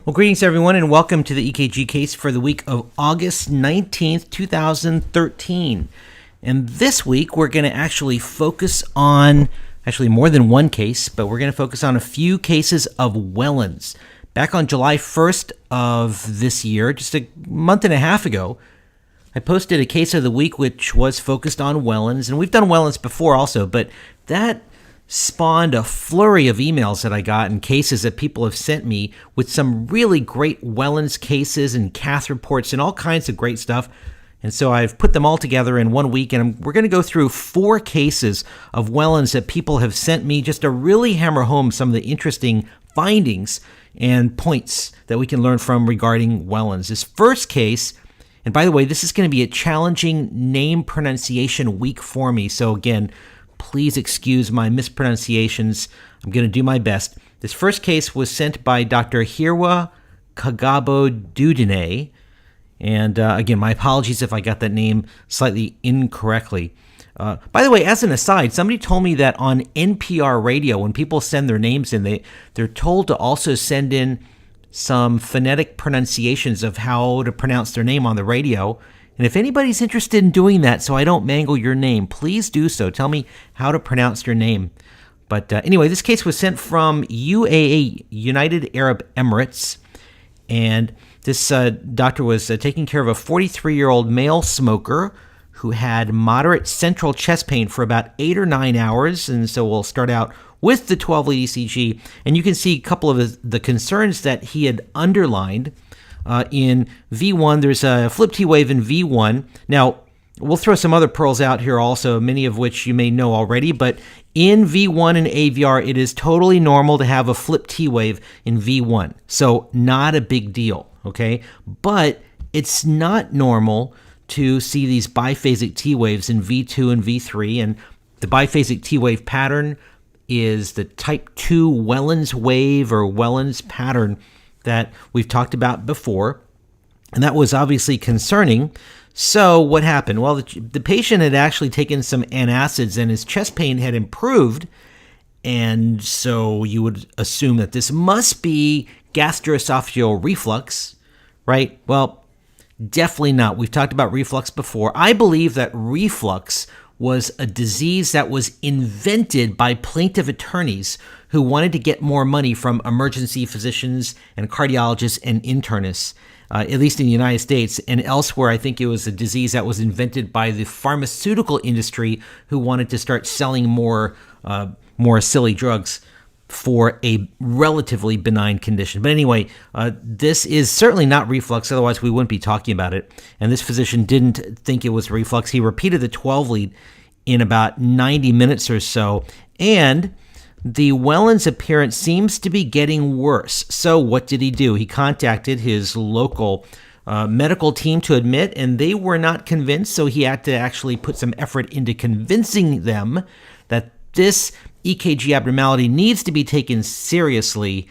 Well, greetings, everyone, and welcome to the EKG case for the week of August 19th, 2013. And this week, we're going to actually focus on, more than one case, but we're going to focus on a few cases of Wellens. Back on July 1st of this year, just a month and a half ago, I posted a case of the week which was focused on Wellens. And we've done Wellens before also, but that spawned a flurry of emails that I got and cases that people have sent me with some really great Wellens cases and cath reports and all kinds of great stuff. And so I've put them all together in 1 week, and we're going to go through 4 cases of Wellens that people have sent me just to really hammer home some of the interesting findings and points that we can learn from regarding Wellens. This first case, and by the way, this is going to be a challenging name pronunciation week for me. So again, please excuse my mispronunciations. I'm going to do my best. This first case was sent by Dr. Hirwa Kagabo-Dudine. And again, my apologies if I got that name slightly incorrectly. By the way, as an aside, somebody told me that on NPR radio, when people send their names in, they're told to also send in some phonetic pronunciations of how to pronounce their name on the radio. And if anybody's interested in doing that so I don't mangle your name, please do so. Tell me how to pronounce your name. But anyway, this case was sent from UAE, United Arab Emirates. And this doctor was taking care of a 43-year-old male smoker who had moderate central chest pain for about 8 or 9 hours. And so we'll start out with the 12-lead ECG. And you can see a couple of the concerns that he had underlined. In V1, there's a flip T wave in V1. Now, we'll throw some other pearls out here also, many of which you may know already, but in V1 and AVR, it is totally normal to have a flip T wave in V1. So not a big deal, okay? But it's not normal to see these biphasic T waves in V2 and V3, and the biphasic T wave pattern is the type 2 Wellens wave or Wellens pattern that we've talked about before, and that was obviously concerning. So what happened? Well, the patient had actually taken some antacids and his chest pain had improved, and so you would assume that this must be gastroesophageal reflux, right? Well, definitely not. We've talked about reflux before. I believe that reflux was a disease that was invented by plaintiff attorneys who wanted to get more money from emergency physicians and cardiologists and internists, at least in the United States. And elsewhere, I think it was a disease that was invented by the pharmaceutical industry who wanted to start selling more silly drugs for a relatively benign condition. But anyway, this is certainly not reflux, otherwise we wouldn't be talking about it. And this physician didn't think it was reflux. He repeated the 12 lead in about 90 minutes or so, and the Wellens appearance seems to be getting worse. So what did he do? He contacted his local medical team to admit, and they were not convinced, so he had to actually put some effort into convincing them that this EKG abnormality needs to be taken seriously,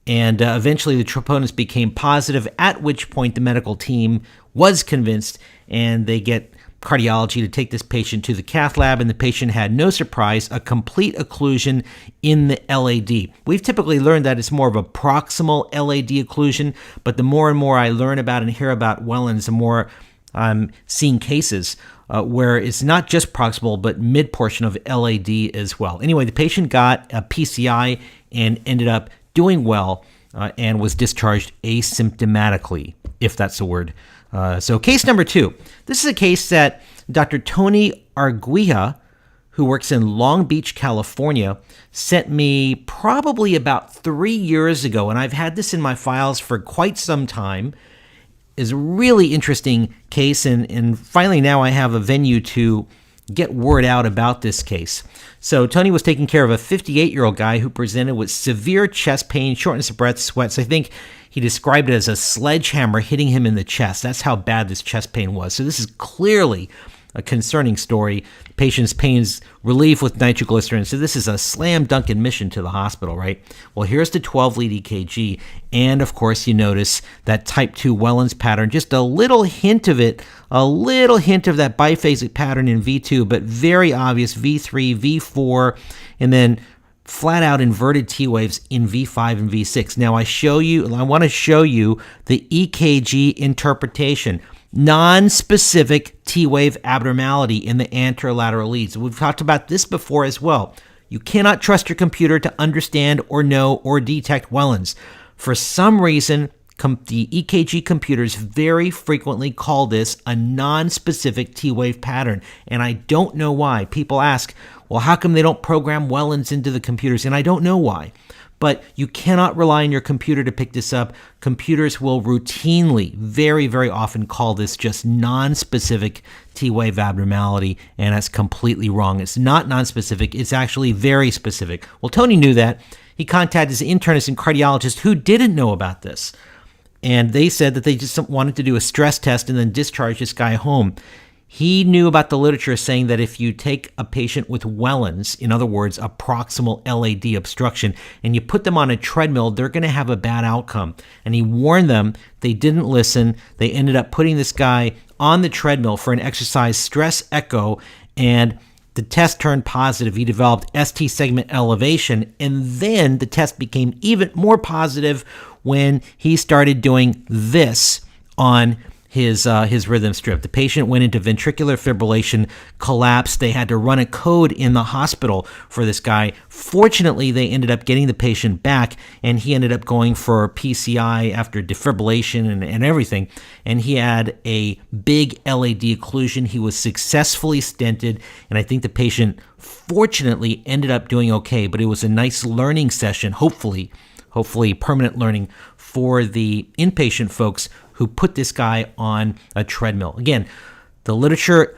and eventually the troponins became positive, at which point the medical team was convinced, and they get cardiology to take this patient to the cath lab, and the patient had, no surprise, a complete occlusion in the LAD. We've typically learned that it's more of a proximal LAD occlusion, but the more and more I learn about and hear about Wellens, the more I'm seeing cases where it's not just proximal, but mid-portion of LAD as well. Anyway, the patient got a PCI and ended up doing well and was discharged asymptomatically, if that's a word. So case number 2. This is a case that Dr. Tony Arguija, who works in Long Beach, California, sent me probably about 3 years ago, and I've had this in my files for quite some time. Is a really interesting case, and finally now I have a venue to get word out about this case. So Tony was taking care of a 58-year-old guy who presented with severe chest pain, shortness of breath, sweats. I think he described it as a sledgehammer hitting him in the chest. That's how bad this chest pain was. So this is clearly a concerning story. The patient's pain's relief with nitroglycerin. So this is a slam dunk admission to the hospital, right? Well, here's the 12-lead EKG. And of course, you notice that type 2 Wellens pattern, just a little hint of it, a little hint of that biphasic pattern in V2, but very obvious V3, V4, and then flat out inverted T waves in V5 and V6. Now I want to show you the EKG interpretation. Non-specific T wave abnormality in the anterolateral leads. We've talked about this before as well. You cannot trust your computer to understand or know or detect Wellens. For some reason, the EKG computers very frequently call this a non-specific T-wave pattern, and I don't know why. People ask, well, how come they don't program Wellens into the computers? And I don't know why. But you cannot rely on your computer to pick this up. Computers will routinely, very, very often call this just non-specific T-wave abnormality, and that's completely wrong. It's not non-specific. It's actually very specific. Well, Tony knew that. He contacted his internist and cardiologist who didn't know about this. And they said that they just wanted to do a stress test and then discharge this guy home. He knew about the literature saying that if you take a patient with Wellens, in other words, a proximal LAD obstruction, and you put them on a treadmill, they're going to have a bad outcome. And he warned them. They didn't listen. They ended up putting this guy on the treadmill for an exercise stress echo, and the test turned positive. He developed ST segment elevation, and then the test became even more positive when he started doing this on his rhythm strip. The patient went into ventricular fibrillation, collapsed. They had to run a code in the hospital for this guy. Fortunately, they ended up getting the patient back, and he ended up going for PCI after defibrillation and everything. And he had a big LAD occlusion. He was successfully stented, and I think the patient fortunately ended up doing okay. But it was a nice learning session, hopefully permanent learning for the inpatient folks who put this guy on a treadmill. Again, the literature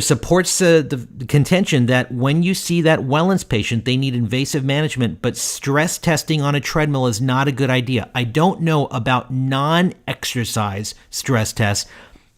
supports the contention that when you see that Wellens patient, they need invasive management, but stress testing on a treadmill is not a good idea. I don't know about non-exercise stress tests,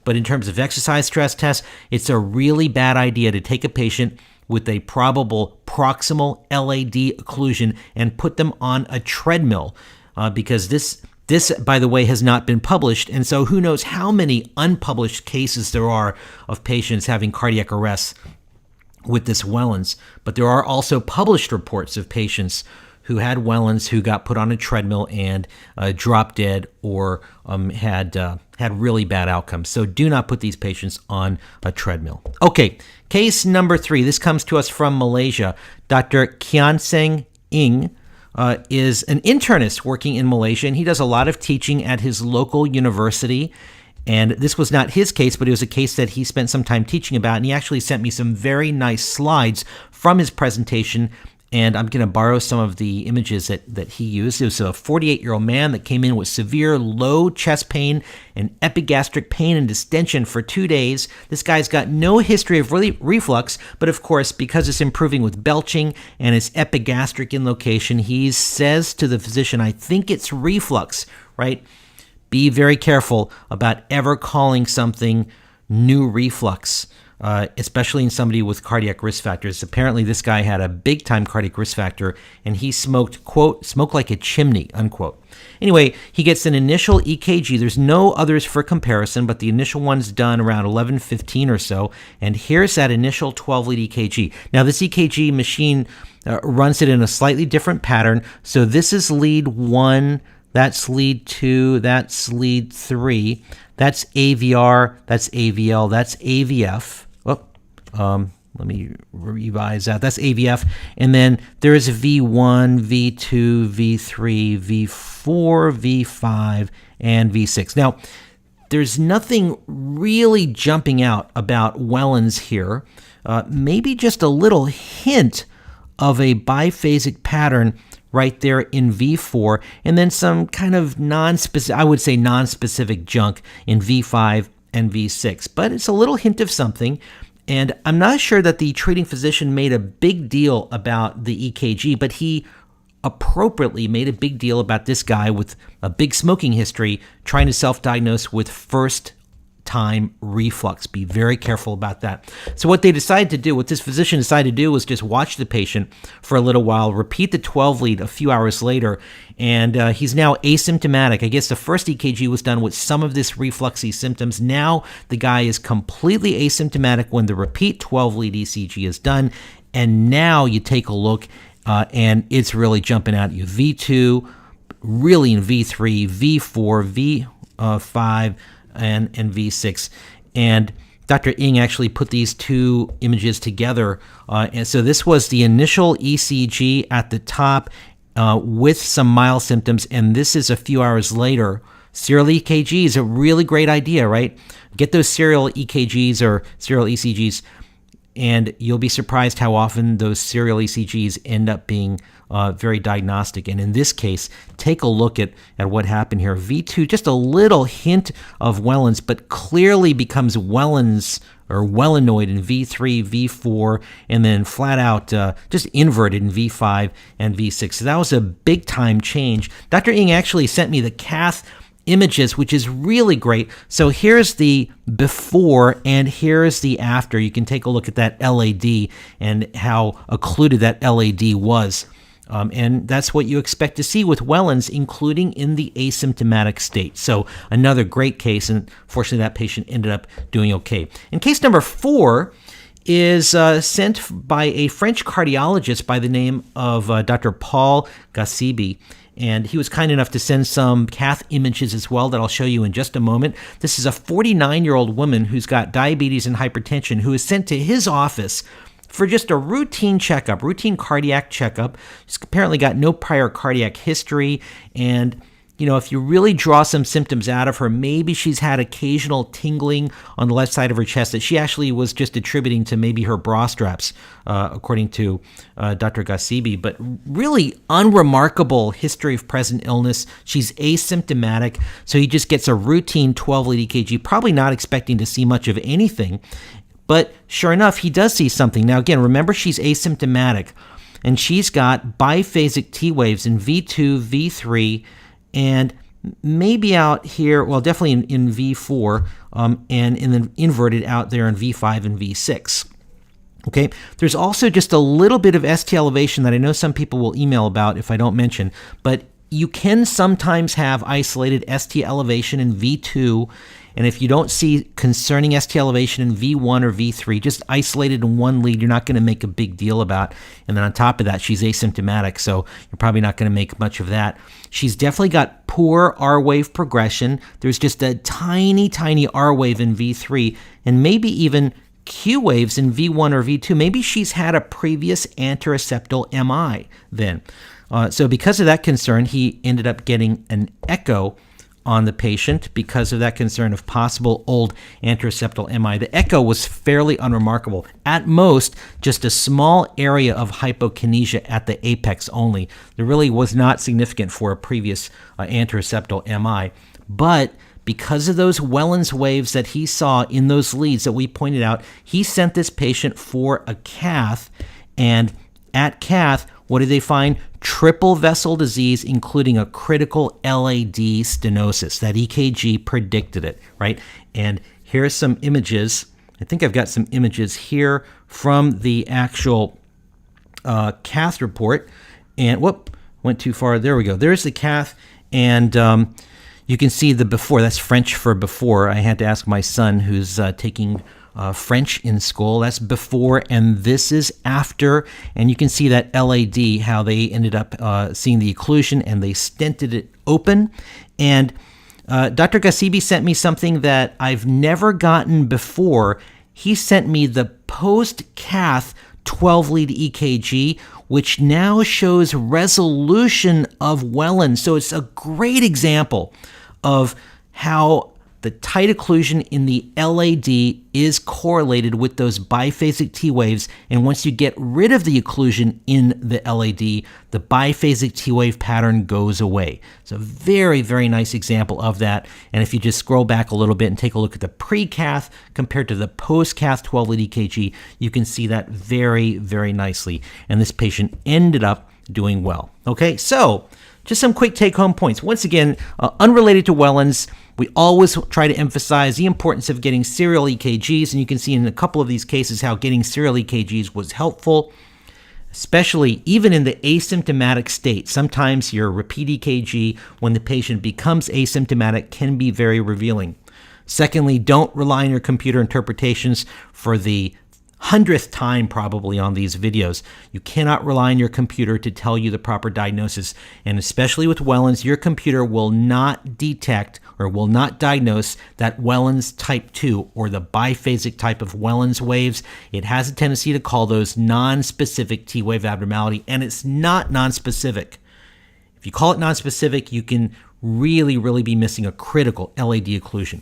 but in terms of exercise stress tests, it's a really bad idea to take a patient with a probable proximal LAD occlusion and put them on a treadmill because this, by the way, has not been published. And so who knows how many unpublished cases there are of patients having cardiac arrests with this Wellens. But there are also published reports of patients who had Wellens who got put on a treadmill and dropped dead or had really bad outcomes. So do not put these patients on a treadmill. Okay, case number 3. This comes to us from Malaysia. Dr. Kianseng Ng is an internist working in Malaysia, and he does a lot of teaching at his local university. And this was not his case, but it was a case that he spent some time teaching about, and he actually sent me some very nice slides from his presentation. And I'm going to borrow some of the images that he used. It was a 48-year-old man that came in with severe low chest pain and epigastric pain and distension for 2 days. This guy's got no history of reflux, but of course, because it's improving with belching and it's epigastric in location, he says to the physician, I think it's reflux, right? Be very careful about ever calling something new reflux. Especially in somebody with cardiac risk factors. Apparently, this guy had a big-time cardiac risk factor, and he smoked, quote, smoke like a chimney, unquote. Anyway, he gets an initial EKG. There's no others for comparison, but the initial one's done around 11:15 or so, and here's that initial 12-lead EKG. Now, this EKG machine runs it in a slightly different pattern, so this is lead 1, that's lead 2, that's lead 3, that's AVR, that's AVL, that's AVF. Let me revise that. That's AVF. And then there is a V1, V2, V3, V4, V5, and V6. Now, there's nothing really jumping out about Wellens here. Maybe just a little hint of a biphasic pattern right there in V4, and then some kind of non-specific, I would say non-specific junk in V5 and V6. But it's a little hint of something. And I'm not sure that the treating physician made a big deal about the EKG, but he appropriately made a big deal about this guy with a big smoking history trying to self-diagnose with first-time reflux. Be very careful about that. So what this physician decided to do was just watch the patient for a little while, repeat the 12-lead a few hours later, and he's now asymptomatic. I guess the first EKG was done with some of this refluxy symptoms. Now the guy is completely asymptomatic when the repeat 12-lead ECG is done, and now you take a look and it's really jumping out at you. V2, really in V3, V4, V5, and V6. And Dr. Ng actually put these two images together. And so this was the initial ECG at the top with some mild symptoms, and this is a few hours later. Serial EKG is a really great idea, right? Get those serial EKGs or serial ECGs, and you'll be surprised how often those serial ECGs end up being very diagnostic. And in this case, take a look at what happened here. V2, just a little hint of Wellen's, but clearly becomes Wellen's or Wellenoid in V3, V4, and then flat out just inverted in V5 and V6. So that was a big time change. Dr. Ng actually sent me the cath images, which is really great. So here's the before and here's the after. You can take a look at that LAD and how occluded that LAD was. And that's what you expect to see with Wellen's, including in the asymptomatic state. So another great case, and fortunately that patient ended up doing okay. And case number 4 is sent by a French cardiologist by the name of Dr. Paul Gassibi. And he was kind enough to send some cath images as well that I'll show you in just a moment. This is a 49-year-old woman who's got diabetes and hypertension who is sent to his office for just a routine checkup, routine cardiac checkup. She's apparently got no prior cardiac history. And, you know, if you really draw some symptoms out of her, maybe she's had occasional tingling on the left side of her chest that she actually was just attributing to maybe her bra straps, according to Dr. Gassibi. But really unremarkable history of present illness. She's asymptomatic, so he just gets a routine 12-lead EKG, probably not expecting to see much of anything. But sure enough, he does see something. Now, again, remember she's asymptomatic, and she's got biphasic T waves in V2, V3, and maybe out here, well, definitely in V4, and then inverted out there in V5 and V6. Okay, there's also just a little bit of ST elevation that I know some people will email about if I don't mention, but you can sometimes have isolated ST elevation in V2, and if you don't see concerning ST elevation in V1 or V3, just isolated in one lead, you're not going to make a big deal about. And then on top of that, she's asymptomatic, so you're probably not going to make much of that. She's definitely got poor R wave progression. There's just a tiny, tiny R wave in V3, and maybe even Q waves in V1 or V2. Maybe she's had a previous anteroseptal MI then. So because of that concern, he ended up getting an echo on the patient because of that concern of possible old anteroseptal MI. The echo was fairly unremarkable. At most, just a small area of hypokinesia at the apex only. It really was not significant for a previous anteroseptal MI. But because of those Wellen's waves that he saw in those leads that we pointed out, he sent this patient for a cath, and at cath, what did they find? Triple vessel disease, including a critical LAD stenosis. That EKG predicted it, right? And here's some images. I think I've got some images here from the actual cath report. And whoop, went too far. There we go. There's the cath, and you can see the before. That's French for before. I had to ask my son, who's taking French in school. That's before, and this is after. And you can see that LAD, how they ended up seeing the occlusion, and they stented it open. And Dr. Gassibi sent me something that I've never gotten before. He sent me the post-cath 12-lead EKG, which now shows resolution of Wellen. So it's a great example of how the tight occlusion in the LAD is correlated with those biphasic T waves, and once you get rid of the occlusion in the LAD, the biphasic T wave pattern goes away. It's a very, very nice example of that. And if you just scroll back a little bit and take a look at the pre-cath compared to the post-cath 12-lead EKG, you can see that very, very nicely. And this patient ended up doing well. Okay, so just some quick take-home points. Once again, unrelated to Wellen's, we always try to emphasize the importance of getting serial EKGs, and you can see in a couple of these cases how getting serial EKGs was helpful, especially even in the asymptomatic state. Sometimes your repeat EKG, when the patient becomes asymptomatic, can be very revealing. Secondly, don't rely on your computer interpretations for the 100th time probably on these videos. You cannot rely on your computer to tell you the proper diagnosis. And especially with Wellen's, your computer will not detect or will not diagnose that Wellen's type 2 or the biphasic type of Wellen's waves. It has a tendency to call those non-specific T-wave abnormality, and it's not non-specific. If you call it non-specific, you can really be missing a critical LAD occlusion.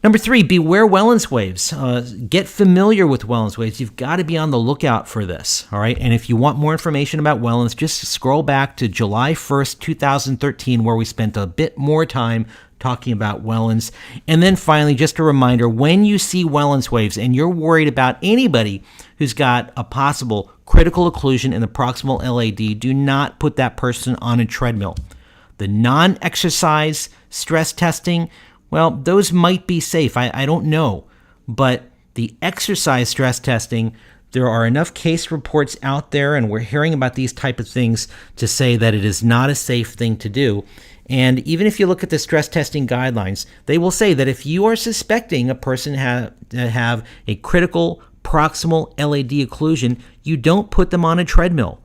Number 3, beware Wellen's waves. Get familiar with Wellen's waves. You've got to be on the lookout for this, all right? And if you want more information about Wellen's, just scroll back to July 1st, 2013, where we spent a bit more time talking about Wellen's. And then finally, just a reminder, when you see Wellen's waves and you're worried about anybody who's got a possible critical occlusion in the proximal LAD, do not put that person on a treadmill. The non-exercise stress testing, well, those might be safe. I don't know. But the exercise stress testing, there are enough case reports out there, and we're hearing about these type of things to say that it is not a safe thing to do. And even if you look at the stress testing guidelines, they will say that if you are suspecting a person to have a critical proximal LAD occlusion, you don't put them on a treadmill.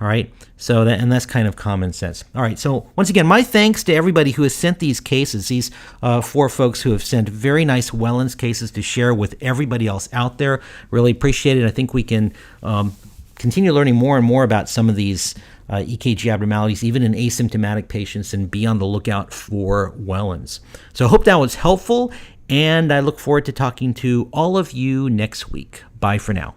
All right, so that's kind of common sense. All right, so once again, my thanks to everybody who has sent these cases, these 4 folks who have sent very nice Wellen's cases to share with everybody else out there. Really appreciate it. I think we can continue learning more and more about some of these EKG abnormalities, even in asymptomatic patients, and be on the lookout for Wellen's. So I hope that was helpful, and I look forward to talking to all of you next week. Bye for now.